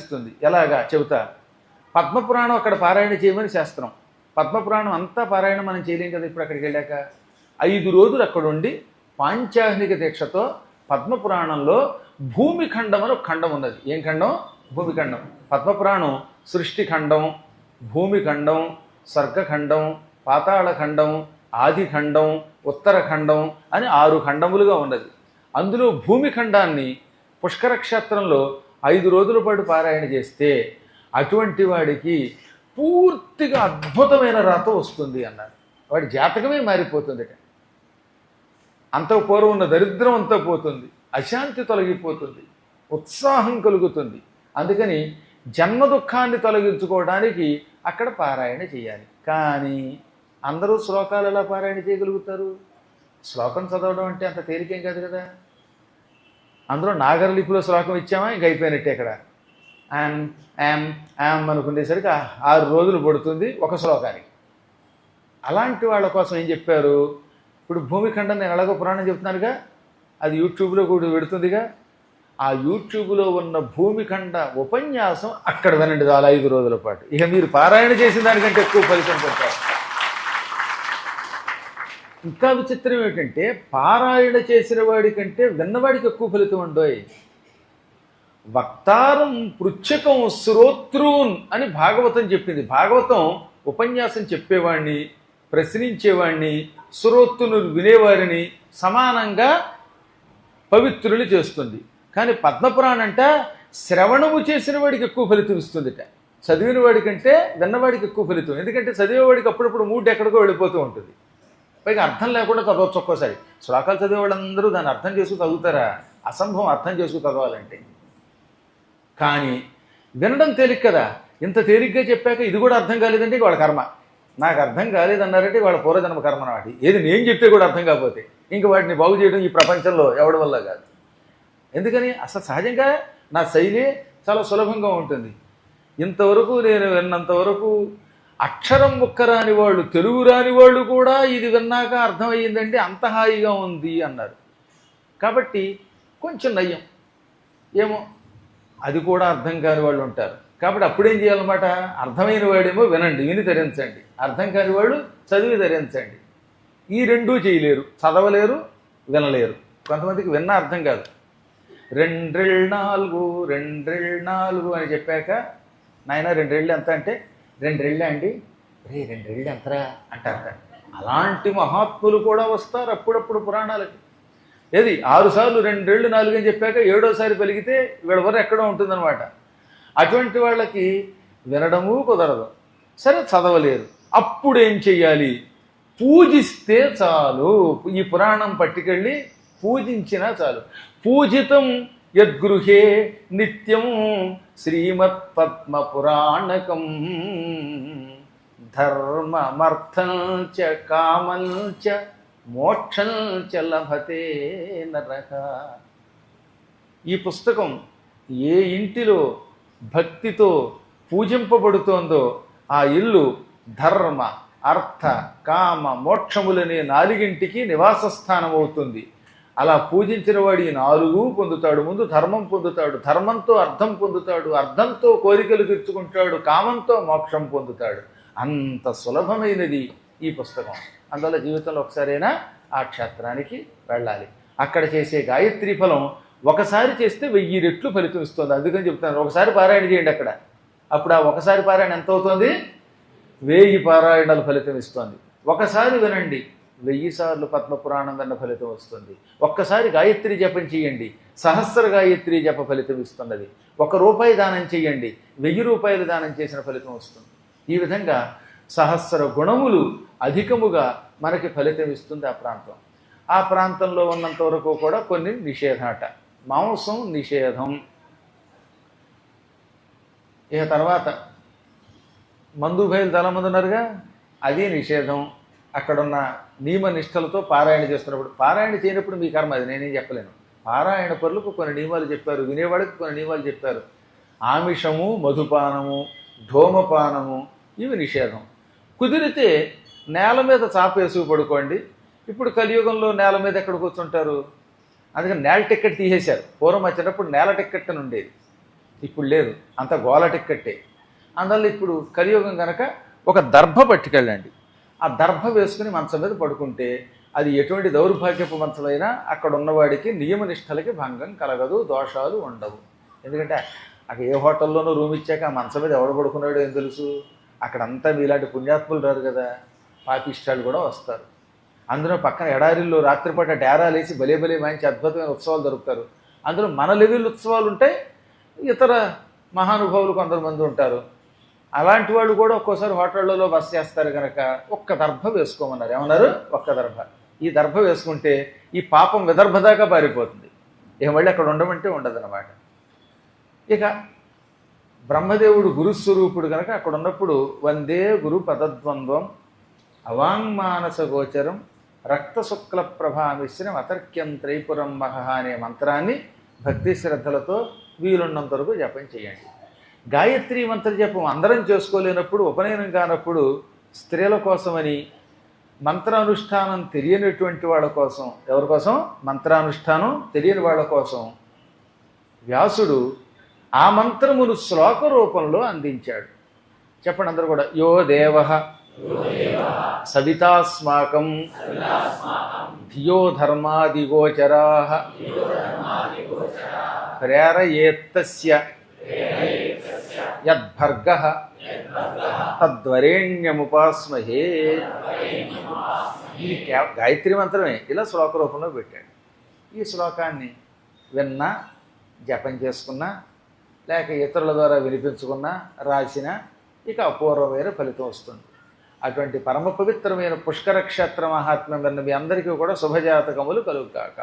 లభిస్తుంది. ఎలాగా చెబుతా. పద్మపురాణం అక్కడ పారాయణ చేయమని శాస్త్రం. పద్మపురాణం అంతా పారాయణ మనం చేయలేం కదా ఇప్పుడు అక్కడికి వెళ్ళాక. 5 రోజులు అక్కడ ఉండి పాంచాహ్నిక దీక్షతో పద్మపురాణంలో భూమిఖండం అని ఒక ఖండం ఉన్నది. ఏం ఖండం? భూమిఖండం. పద్మపురాణం సృష్టిఖండం, భూమిఖండం, స్వర్గఖండం, పాతాళఖండం, ఆదిఖండం, ఉత్తరఖండం అని 6 ఖండములుగా ఉన్నది. అందులో భూమిఖండాన్ని పుష్కర క్షేత్రంలో 5 రోజుల పాటు పారాయణ చేస్తే అటువంటి వాడికి పూర్తిగా అద్భుతమైన రాత వస్తుంది అన్నారు. వాడి జాతకమే మారిపోతుంది. అంత పూర్వం ఉన్న దరిద్రం అంతా పోతుంది, అశాంతి తొలగిపోతుంది, ఉత్సాహం కలుగుతుంది. అందుకని జన్మ దుఃఖాన్ని తొలగించుకోవడానికి అక్కడ పారాయణ చేయాలి. కానీ అందరూ శ్లోకాలు ఎలా పారాయణ చేయగలుగుతారు? శ్లోకం చదవడం అంటే అంత తేలికేం కాదు కదా. అందులో నాగరలిపిలో శ్లోకం ఇచ్చామా ఇంక అయిపోయినట్టే. ఇక్కడ యామ్ యామ్ యామ్ అనుకునేసరికి 6 రోజులు పడుతుంది ఒక శ్లోకానికి. అలాంటి వాళ్ళ కోసం ఏం చెప్పారు? ఇప్పుడు భూమిఖండం నేను ఎలాగో పురాణం చెప్తున్నానుగా, అది యూట్యూబ్లో కూడా పెడుతుందిగా. ఆ యూట్యూబ్లో ఉన్న భూమిఖండ ఉపన్యాసం అక్కడ వినండి చాలా 5 రోజుల పాటు. ఇక మీరు పారాయణ చేసిన దానికంటే ఎక్కువ ఫలితం పొందుతారు. ఇంకా విచిత్రం ఏంటంటే పారాయణ చేసిన వాడి కంటే విన్నవాడికి ఎక్కువ ఫలితం ఉండోయ్. వక్తారం పృచ్ఛకం శ్రోత్రూన్ అని భాగవతం చెప్పింది. భాగవతం ఉపన్యాసం చెప్పేవాడిని, ప్రశ్నించేవాడిని, శ్రోత్రులు వినేవారిని సమానంగా పవిత్రులు చేస్తుంది. కానీ పద్మపురాణం అంట శ్రవణము చేసిన వాడికి ఎక్కువ ఫలితం ఇస్తుందిట, చదివిన వాడికంటే విన్నవాడికి ఎక్కువ ఫలితం. ఎందుకంటే చదివేవాడికి అప్పుడప్పుడు మూడు ఎక్కడికో వెళ్ళిపోతూ ఉంటుంది. పైగా అర్థం లేకుండా చదవచ్చు. ఒక్కోసారి శ్లోకాలు చదివే వాళ్ళందరూ దాన్ని అర్థం చేసుకు చదువుతారా? అసంభవం అర్థం చేసుకు చదవాలంటే. కానీ వినడం తేలిక కదా. ఇంత తేలిగ్గా చెప్పాక ఇది కూడా అర్థం కాలేదంటే వాళ్ళ కర్మ. నాకు అర్థం కాలేదన్నారంటే వాళ్ళ పూర్వజన్మ కర్మ నాటి. ఏది నేను చెప్తే కూడా అర్థం కాకపోతే ఇంక వాటిని బాగు చేయడం ఈ ప్రపంచంలో ఎవడి వల్ల కాదు. ఎందుకని అసలు సహజంగా నా శైలి చాలా సులభంగా ఉంటుంది. ఇంతవరకు నేను విన్నంతవరకు అక్షరం ముక్కరాని వాళ్ళు, తెలుగు రాని వాళ్ళు కూడా ఇది విన్నాక అర్థమయ్యిందంటే అంత హాయిగా ఉంది అన్నారు. కాబట్టి కొంచెం నయ్యం. ఏమో అది కూడా అర్థం కాని వాళ్ళు ఉంటారు. కాబట్టి అప్పుడేం చేయాలన్నమాట, అర్థమైన వాడేమో వినండి, విని ధరించండి. అర్థం కాని వాడు చదివి ధరించండి. ఈ రెండూ చేయలేరు, చదవలేరు, వినలేరు. కొంతమందికి విన్న అర్థం కాదు. 2 4 అని చెప్పాక నాయన 2 ఎంత అంటే 2 అండి, రే 2 ఎంతరా అంటారు. అలాంటి మహాత్ములు కూడా వస్తారు అప్పుడప్పుడు పురాణాలకి. ఏది 6 సార్లు 2 4 అని చెప్పాక 7వసారి పలిగితే వీళ్ళ వరకు ఎక్కడో ఉంటుందన్నమాట. అటువంటి వాళ్ళకి వినడము కుదరదు, సరే చదవలేరు. అప్పుడు ఏం చెయ్యాలి? పూజిస్తే చాలు. ఈ పురాణం పట్టుకెళ్ళి పూజించినా చాలు. పూజితం యద్గృహే నిత్యం శ్రీమత్ పద్మ పురాణకం ధర్మమర్థం చ కామం చ మోక్షం చ లభతే నరః. ఈ పుస్తకం ఏ ఇంటిలో భక్తితో పూజింపబడుతోందో ఆ ఇల్లు ధర్మ అర్థ కామ మోక్షములనే 4ంటికి నివాస స్థానం అవుతుంది. అలా పూజించిన వాడు ఈ 4 పొందుతాడు. ముందు ధర్మం పొందుతాడు, ధర్మంతో అర్థం పొందుతాడు, అర్థంతో కోరికలు తీర్చుకుంటాడు, కామంతో మోక్షం పొందుతాడు. అంత సులభమైనది ఈ పుస్తకం. అందువల్ల జీవితంలో ఒకసారైనా ఆ క్షేత్రానికి వెళ్ళాలి. అక్కడ చేసే గాయత్రీ ఫలం ఒకసారి చేస్తే 1000 రెట్లు ఫలితం ఇస్తుంది. అందుకని చెప్తాను, ఒకసారి పారాయణ చేయండి అక్కడ. అప్పుడు ఆ ఒకసారి పారాయణ ఎంత అవుతుంది? 1000 పారాయణాలు ఫలితం ఇస్తుంది. ఒకసారి వినండి, 1000 సార్లు పద్మపురాణం విన్న ఫలితం వస్తుంది. ఒక్కసారి గాయత్రి జపం చేయండి, సహస్ర గాయత్రి జప ఫలితం ఇస్తున్నది. ₹1 దానం చేయండి, 1000 రూపాయలు దానం చేసిన ఫలితం వస్తుంది. ఈ విధంగా సహస్ర గుణములు అధికముగా మనకి ఫలితం ఇస్తుంది ఆ ప్రాంతం. ఆ ప్రాంతంలో ఉన్నంత వరకు కూడా కొన్ని నిషేధాట. మాంసం నిషేధం. ఇక తర్వాత మందుభైలు చాలామంది ఉన్నారుగా, అది నిషేధం. అక్కడున్న నియమ నిష్టలతో పారాయణ చేస్తున్నప్పుడు, పారాయణ చేయనప్పుడు మీ కర్మ, అది నేనేం చెప్పలేను. పారాయణ పరులకు కొన్ని నియమాలు చెప్పారు, వినేవాడికి కొన్ని నియమాలు చెప్పారు. ఆమిషము, మధుపానము, ధూమపానము ఇవి నిషేధం. కుదిరితే నేల మీద చాపేసి పడుకోండి. ఇప్పుడు కలియుగంలో నేల మీద ఎక్కడ కూర్చుంటారు? అందుకని నేల టిక్కెట్ తీసేశారు. పూర్వం వచ్చినప్పుడు నేల టిక్కెట్ అని ఉండేది. ఇప్పుడు లేదు, అంత గోల టిక్కట్టే. అందువల్ల ఇప్పుడు కలియుగం కనుక ఒక దర్భ పట్టుకెళ్ళండి. ఆ దర్భ వేసుకుని మంచం మీద పడుకుంటే అది ఎటువంటి దౌర్భాగ్యపు మంచమైనా అక్కడ ఉన్నవాడికి నియమనిష్టలకి భంగం కలగదు, దోషాలు ఉండవు. ఎందుకంటే అక్కడ ఏ హోటల్లోనూ రూమ్ ఇచ్చాక ఆ మంచం మీద ఎవడు పడుకున్నాడో ఏం తెలుసు. అక్కడంతా మీలాంటి పుణ్యాత్ములు రారు కదా, పాపిష్టాలు కూడా వస్తారు. అందులో పక్కన ఎడారిల్లో రాత్రిపూట డేరాలు వేసి భలే భలే మంచి అద్భుతమైన ఉత్సవాలు జరుపుతారు. అందులో మన లెవెల్ ఉత్సవాలు ఉంటాయి, ఇతర మహానుభావులు కొంతమంది ఉంటారు. అలాంటి వాళ్ళు కూడా ఒక్కోసారి హోటళ్లలో బస చేస్తారు కనుక ఒక్క దర్భ వేసుకోమన్నారు. ఏమన్నారు? ఒక్క దర్భ. ఈ దర్భ వేసుకుంటే ఈ పాపం విదర్భ దాకా పారిపోతుంది. ఇక మళ్ళీ అక్కడ ఉండమంటే ఉండదన్నమాట. ఇక బ్రహ్మదేవుడు గురుస్వరూపుడు కనుక అక్కడ ఉన్నప్పుడు వందే గురు పదద్వంద్వం అవాంగ్మానస గోచరం రక్తశుక్ల ప్రభామిశ్రం అతర్క్యం త్రైపురం మహ అనే మంత్రాన్ని భక్తి శ్రద్ధలతో వీలున్నంత వరకు జపం చేయండి. గాయత్రి మంత్ర జపం అందరం చేసుకోలేనప్పుడు, ఉపనయనం కానప్పుడు స్త్రీల కోసమని మంత్రానుష్ఠానం తెలియనటువంటి వాళ్ళ కోసం, ఎవరి కోసం? మంత్రానుష్ఠానం తెలియని వాళ్ళ కోసం వ్యాసుడు ఆ మంత్రమును శ్లోక రూపంలో అందించాడు. చెప్పండి అందరూ కూడా. యో దేవ సవితాస్మాకం ధియో ధర్మాదిగోచరా ప్రేరయేత్తస్య యద్భర్గః తద్వరేణ్యముపాస్మహే. ఇది గాయత్రి మంత్రమే ఇలా శ్లోక రూపంలో పెట్టాడు. ఈ శ్లోకాన్ని విన్నా, జపం చేసుకున్నా, లేక ఇతరుల ద్వారా వినిపించుకున్నా, రాసినా ఇక అపూర్వమైన ఫలితం వస్తుంది. అటువంటి పరమ పవిత్రమైన పుష్కర క్షేత్ర మహాత్మ్యం విన్న మీ అందరికీ కూడా శుభజాతకములు కలుగుగాక.